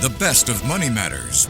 The best of Money Matters.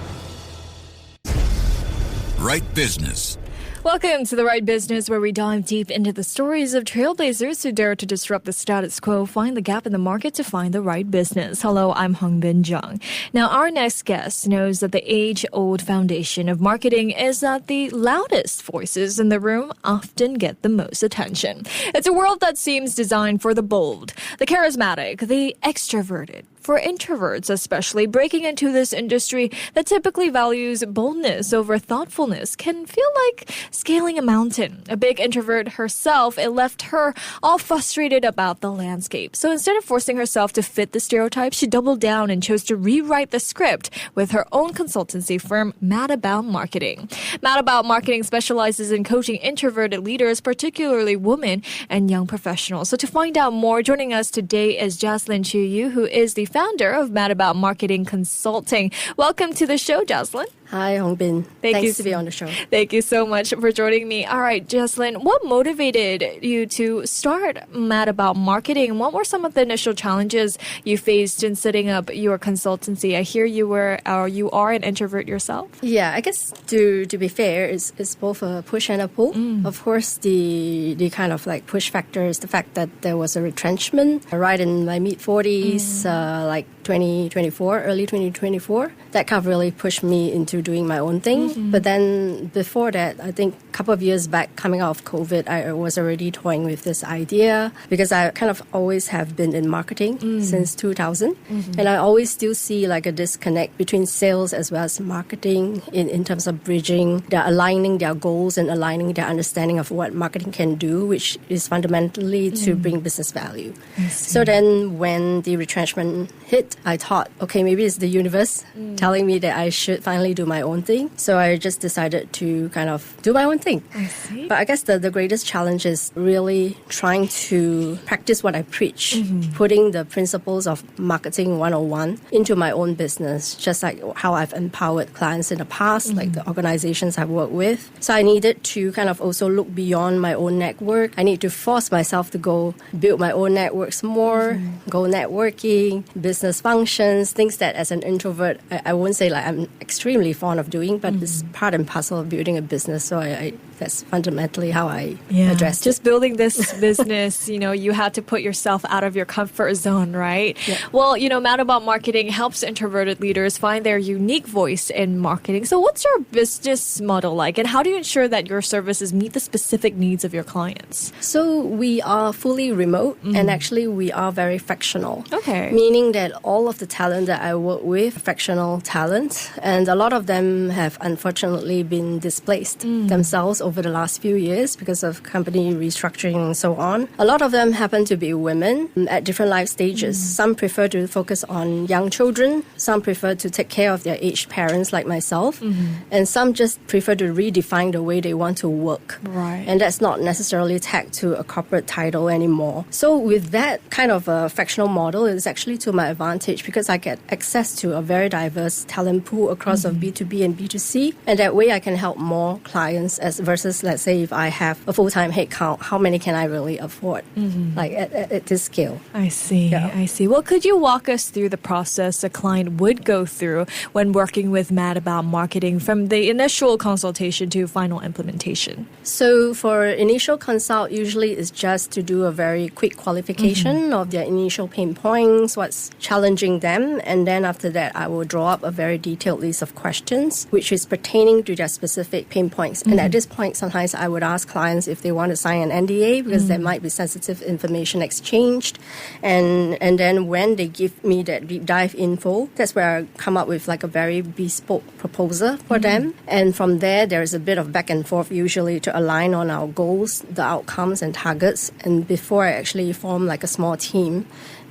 Right Business. Welcome to The Right Business, where we dive deep into the stories of trailblazers who dare to disrupt the status quo, find the gap in the market to find the right business. Hello, I'm Hongbin Jeong. Now, our next guest knows that the age-old foundation of marketing is that the loudest voices in the room often get the most attention. It's a world that seems designed for the bold, the charismatic, the extroverted. For introverts especially, breaking into this industry that typically values boldness over thoughtfulness can feel like scaling a mountain. A big introvert herself, it left her all frustrated about the landscape. So instead of forcing herself to fit the stereotype, she doubled down and chose to rewrite the script with her own consultancy firm, Mad About Marketing. Mad About Marketing specializes in coaching introverted leaders, particularly women and young professionals. So to find out more, joining us today is Jaslyn Qiyu, who is the founder of Mad About Marketing Consulting. Welcome to the show, Jaslyn. Hi, Hongbin. Thanks to be on the show. Thank you so much for joining me. All right, Jaslyn, what motivated you to start Mad About Marketing? What were some of the initial challenges you faced in setting up your consultancy? I hear you are an introvert yourself. Yeah, I guess to be fair, it's both a push and a pull. Of course, the kind of like push factor is the fact that there was a retrenchment right in my mid-40s, like 2024, early 2024. That kind of really pushed me into doing my own thing. But then before that, I think a couple of years back, coming out of COVID, I was already toying with this idea because I kind of always have been in marketing since 2000. And I always still see like a disconnect between sales as well as marketing in terms of bridging, they're aligning their goals and aligning their understanding of what marketing can do, which is fundamentally to bring business value. So then when the retrenchment hit, I thought, okay, maybe it's the universe telling me that I should finally do my own thing. So I just decided to kind of do my own thing. I see. But I guess the greatest challenge is really trying to practice what I preach, putting the principles of marketing 101 into my own business, just like how I've empowered clients in the past, like the organizations I've worked with. So I needed to kind of also look beyond my own network. I need to force myself to go build my own networks more, go networking, business functions, things that as an introvert, I won't say like I'm extremely fond of doing, but it's part and parcel of building a business. So I that's fundamentally how I address it. Just building this business, you had to put yourself out of your comfort zone, right? Yeah. Well, Mad About Marketing helps introverted leaders find their unique voice in marketing. So what's your business model like, and how do you ensure that your services meet the specific needs of your clients? So we are fully remote, and actually we are very fractional. Okay. Meaning that all of the talent that I work with, fractional talent, and a lot of them have unfortunately been displaced themselves over the last few years because of company restructuring and so on. A lot of them happen to be women at different life stages. Some prefer to focus on young children. Some prefer to take care of their aged parents like myself. And some just prefer to redefine the way they want to work. Right. And that's not necessarily tagged to a corporate title anymore. So with that kind of a fractional model, it's actually to my advantage because I get access to a very diverse talent pool across of B2B and B2C. And that way I can help more clients versus, let's say, if I have a full-time headcount, how many can I really afford like at this scale? I see. Yeah. I see. Well, could you walk us through the process a client would go through when working with Mad About Marketing from the initial consultation to final implementation? So for initial consult, usually it's just to do a very quick qualification of their initial pain points, what's challenging them. And then after that, I will draw up a very detailed list of questions, which is pertaining to their specific pain points. And at this point, sometimes I would ask clients if they want to sign an NDA because there might be sensitive information exchanged. And then when they give me that deep dive info, that's where I come up with like a very bespoke proposal for them. And from there, there's a bit of back and forth usually to align on our goals, the outcomes and targets. And before I actually form like a small team,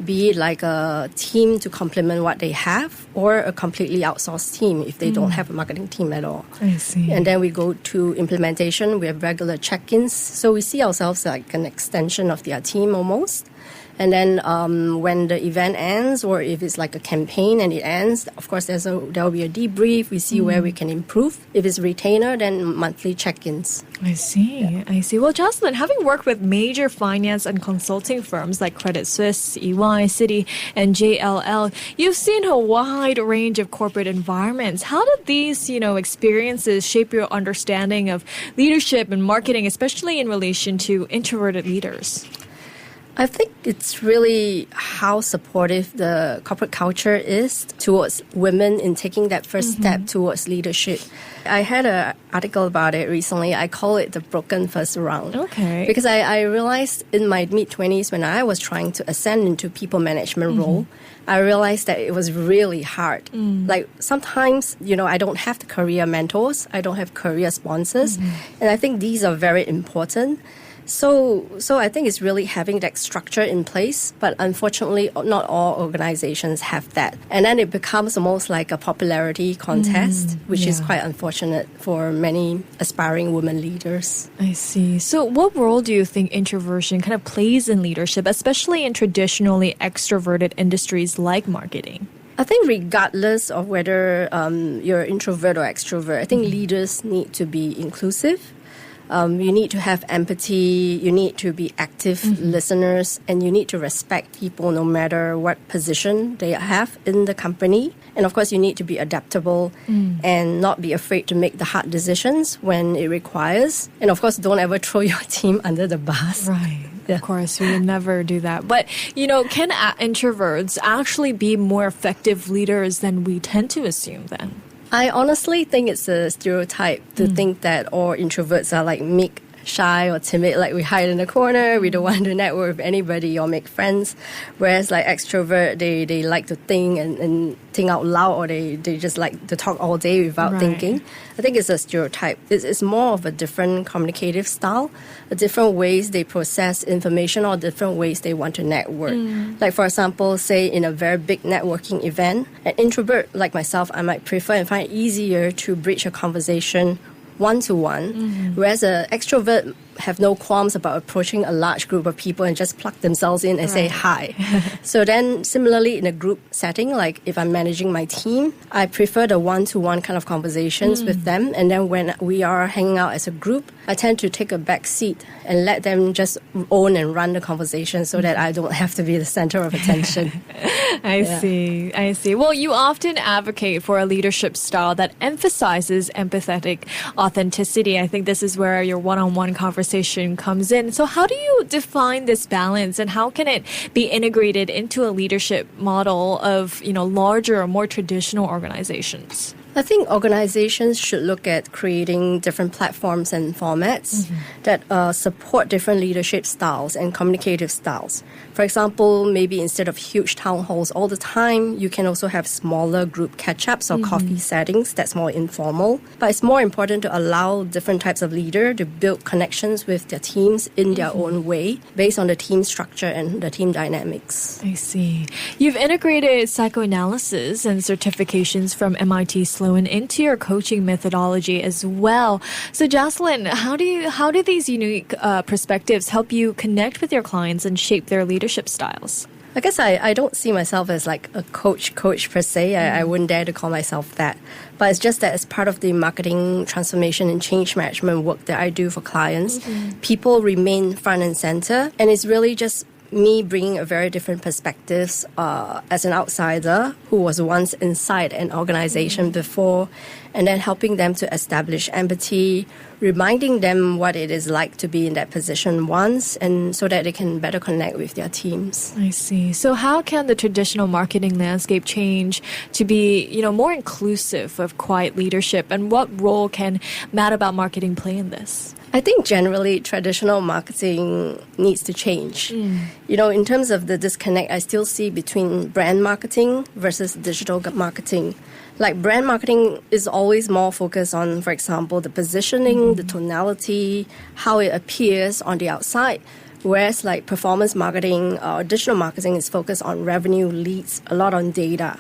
be it like a team to complement what they have or a completely outsourced team if they don't have a marketing team at all. I see. And then we go to implementation. We have regular check-ins. So we see ourselves like an extension of their team almost. And then when the event ends, or if it's like a campaign and it ends, of course there will be a debrief. We see where we can improve. If it's retainer, then monthly check-ins. I see. I see. Well, Jaslyn, having worked with major finance and consulting firms like Credit Suisse, EY, Citi, and JLL, you've seen a wide range of corporate environments. How did these, experiences shape your understanding of leadership and marketing, especially in relation to introverted leaders? I think it's really how supportive the corporate culture is towards women in taking that first step towards leadership. I had an article about it recently. I call it the broken first round. Okay. Because I realized in my mid-20s when I was trying to ascend into people management role, I realized that it was really hard. Like sometimes, I don't have the career mentors. I don't have career sponsors. And I think these are very important. So I think it's really having that structure in place, but unfortunately, not all organizations have that. And then it becomes almost like a popularity contest, which is quite unfortunate for many aspiring women leaders. I see. So what role do you think introversion kind of plays in leadership, especially in traditionally extroverted industries like marketing? I think regardless of whether you're introvert or extrovert, I think leaders need to be inclusive. You need to have empathy, you need to be active listeners, and you need to respect people no matter what position they have in the company. And of course, you need to be adaptable and not be afraid to make the hard decisions when it requires. And of course, don't ever throw your team under the bus. Right. Yeah. Of course, we would never do that. But, can introverts actually be more effective leaders than we tend to assume then? I honestly think it's a stereotype to think that all introverts are like meek, shy, or timid, like we hide in the corner, we don't want to network with anybody or make friends. Whereas like extrovert, they like to think and think out loud, or they just like to talk all day without thinking. I think it's a stereotype. It's more of a different communicative style, a different ways they process information, or different ways they want to network. Like for example, say in a very big networking event, an introvert like myself, I might prefer and find it easier to bridge a conversation one-to-one, whereas an extrovert have no qualms about approaching a large group of people and just plug themselves in and say hi. So then similarly in a group setting, like if I'm managing my team, I prefer the one-to-one kind of conversations with them. And then when we are hanging out as a group, I tend to take a back seat and let them just own and run the conversation so that I don't have to be the center of attention. I see. Well, you often advocate for a leadership style that emphasizes empathetic authenticity. I think this is where your one-on-one conversation comes in. So how do you define this balance, and how can it be integrated into a leadership model of, larger or more traditional organizations? I think organizations should look at creating different platforms and formats that support different leadership styles and communicative styles. For example, maybe instead of huge town halls all the time, you can also have smaller group catch-ups or coffee settings that's more informal. But it's more important to allow different types of leader to build connections with their teams in their own way based on the team structure and the team dynamics. I see. You've integrated psychoanalysis and certifications from MIT Sloan into your coaching methodology as well. So Jaslyn, how do these unique perspectives help you connect with your clients and shape their leadership styles? I guess I don't see myself as like a coach per se. I wouldn't dare to call myself that. But it's just that as part of the marketing transformation and change management work that I do for clients, people remain front and center. And it's really just me bringing a very different perspectives as an outsider who was once inside an organization before, and then helping them to establish empathy, reminding them what it is like to be in that position once, and so that they can better connect with their teams. I see. So how can the traditional marketing landscape change to be, more inclusive of quiet leadership, and what role can Mad About Marketing play in this? I think generally traditional marketing needs to change. In terms of the disconnect, I still see between brand marketing versus digital marketing. Like brand marketing is always more focused on, for example, the positioning, the tonality, how it appears on the outside. Whereas like performance marketing or digital marketing is focused on revenue, leads, a lot on data.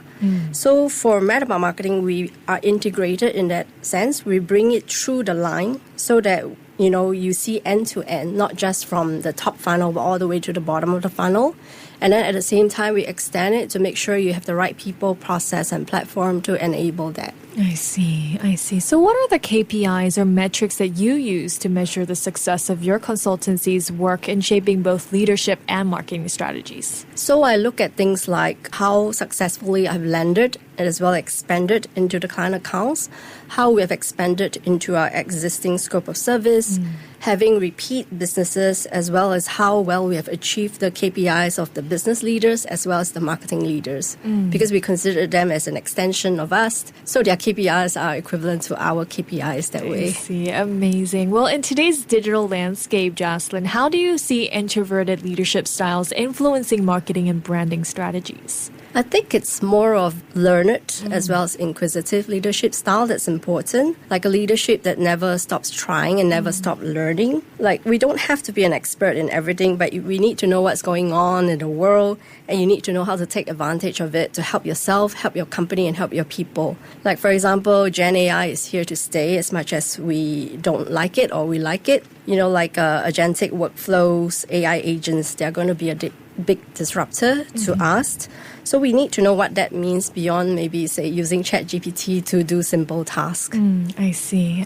So for Mad About Marketing, we are integrated in that sense. We bring it through the line so that you see end to end, not just from the top funnel, but all the way to the bottom of the funnel. And then at the same time, we extend it to make sure you have the right people, process, and platform to enable that. I see. So what are the KPIs or metrics that you use to measure the success of your consultancy's work in shaping both leadership and marketing strategies? So I look at things like how successfully I've landed and as well expanded into the client accounts, how we have expanded into our existing scope of service, having repeat businesses, as well as how well we have achieved the KPIs of the business leaders as well as the marketing leaders, because we consider them as an extension of us. So their KPIs are equivalent to our KPIs that way. I see. Amazing. Well, in today's digital landscape, Jaslyn, how do you see introverted leadership styles influencing marketing and branding strategies? I think it's more of learned as well as inquisitive leadership style that's important. Like a leadership that never stops trying and never stops learning. Like we don't have to be an expert in everything, but we need to know what's going on in the world, and you need to know how to take advantage of it to help yourself, help your company, and help your people. Like for example, Gen AI is here to stay as much as we don't like it or we like it. Like agentic workflows, AI agents, they're going to be a big disruptor to us. So we need to know what that means beyond maybe, say, using ChatGPT to do simple tasks. I see.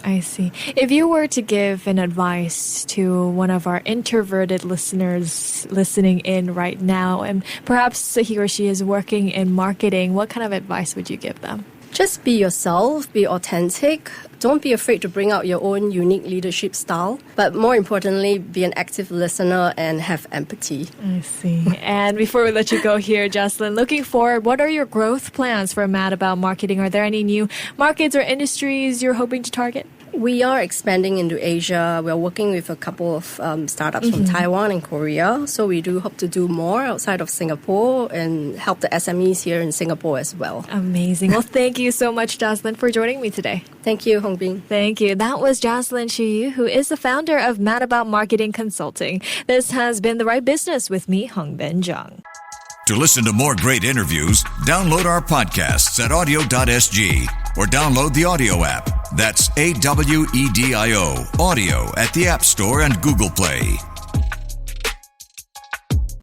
If you were to give an advice to one of our introverted listeners listening in right now, and perhaps he or she is working in marketing, what kind of advice would you give them? Just be yourself, be authentic. Don't be afraid to bring out your own unique leadership style. But more importantly, be an active listener and have empathy. I see. And before we let you go here, Jaslyn, looking forward, what are your growth plans for Mad About Marketing? Are there any new markets or industries you're hoping to target? We are expanding into Asia. We're working with a couple of startups from Taiwan and Korea. So we do hope to do more outside of Singapore and help the SMEs here in Singapore as well. Amazing. Well, thank you so much, Jaslyn, for joining me today. Thank you, Hongbin. Thank you. That was Jaslyn Qiyu, who is the founder of Mad About Marketing Consulting. This has been The Right Business with me, Hongbin Jeong. To listen to more great interviews, download our podcasts at audio.sg or download the audio app. That's AWEDIO, audio at the App Store and Google Play.